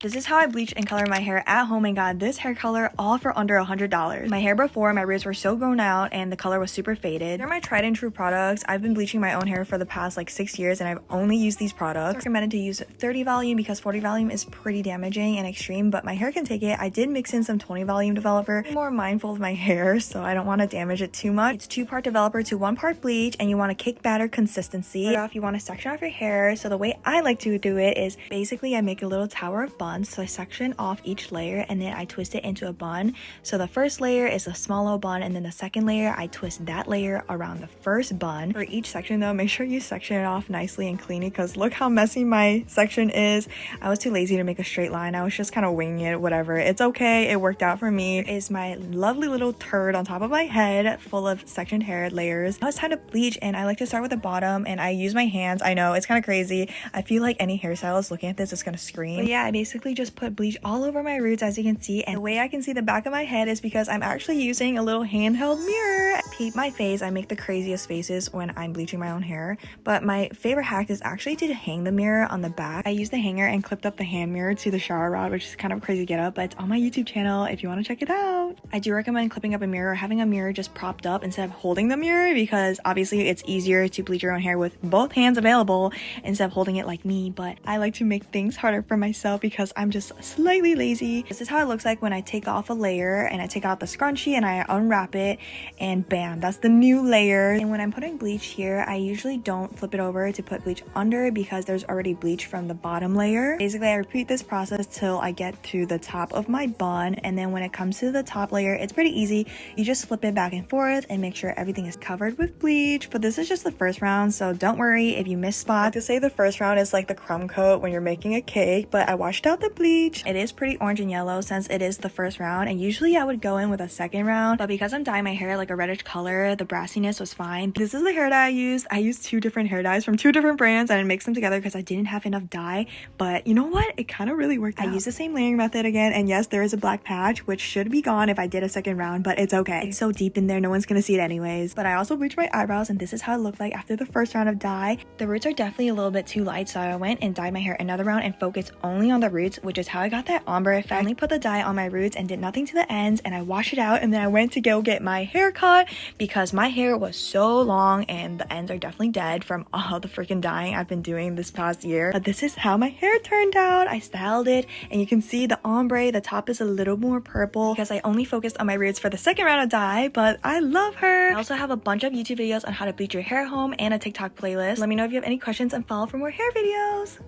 This is how I bleach and color my hair at home and got this hair color all for under $100. My hair before, my roots were so grown out and the color was super faded. They're my tried and true products. I've been bleaching my own hair for the past like 6 years and I've only used these products. It's recommended to use 30 volume because 40 volume is pretty damaging and extreme, but my hair can take it. I did mix in some 20 volume developer. I'm more mindful of my hair, so I don't want to damage it too much. It's 2-part developer to 1-part bleach, and you want a cake batter consistency. If you want to section off your hair, so the way I like to do it is basically I make a little tower of buns. So I section off each layer and then I twist it into a bun. So the first layer is a small little bun, and then the second layer I twist that layer around the first bun. For each section though, make sure you section it off nicely and clean it, because look how messy my section is. I was too lazy to make a straight line. I was just kind of winging it, whatever. It's okay, it worked out for me. Here is my lovely little turd on top of my head full of sectioned hair layers. Now it's time to bleach, and I like to start with the bottom and I use my hands. I know it's kind of crazy. I feel like any hairstylist looking at this is gonna scream. But yeah, I basically just put bleach all over my roots, as you can see, and the way I can see the back of my head is because I'm actually using a little handheld mirror. Peep my face. I make the craziest faces when I'm bleaching my own hair, but my favorite hack is actually to hang the mirror on the back. I used the hanger and clipped up the hand mirror to the shower rod, which is kind of a crazy get up, but it's on my YouTube channel if you want to check it out. I do recommend clipping up a mirror, having a mirror just propped up instead of holding the mirror, because obviously it's easier to bleach your own hair with both hands available instead of holding it like me, but I like to make things harder for myself because I'm just slightly lazy. This is how it looks like when I take off a layer and I take out the scrunchie and I unwrap it, and bam, that's the new layer. And when I'm putting bleach here, I usually don't flip it over to put bleach under because there's already bleach from the bottom layer. Basically, I repeat this process till I get to the top of my bun, and then when it comes to the top layer, it's pretty easy. You just flip it back and forth and make sure everything is covered with bleach. But this is just the first round, so don't worry if you miss spots. To say the first round is like the crumb coat when you're making a cake, but I washed out the bleach. It is pretty orange and yellow since it is the first round, and usually I would go in with a second round, but because I'm dyeing my hair like a reddish color, the brassiness was fine. This is the hair dye I used. I used 2 different hair dyes from 2 different brands and I mixed them together because I didn't have enough dye, but you know what? It kind of really worked out. I used the same layering method again, and yes, there is a black patch which should be gone if I did a second round, but it's okay. It's so deep in there, no one's gonna see it anyways. But I also bleached my eyebrows, and this is how it looked like after the first round of dye. The roots are definitely a little bit too light, so I went and dyed my hair another round and focused only on the roots, which is how I got that ombre effect. I only put the dye on my roots and did nothing to the ends, and I washed it out, and then I went to go get my hair cut because my hair was so long and the ends are definitely dead from all the freaking dyeing I've been doing this past year. But this is how my hair turned out. I styled it, and you can see the ombre, the top is a little more purple because I only focused on my roots for the second round of dye, but I love her. I also have a bunch of YouTube videos on how to bleach your hair at home and a TikTok playlist. Let me know if you have any questions and follow for more hair videos.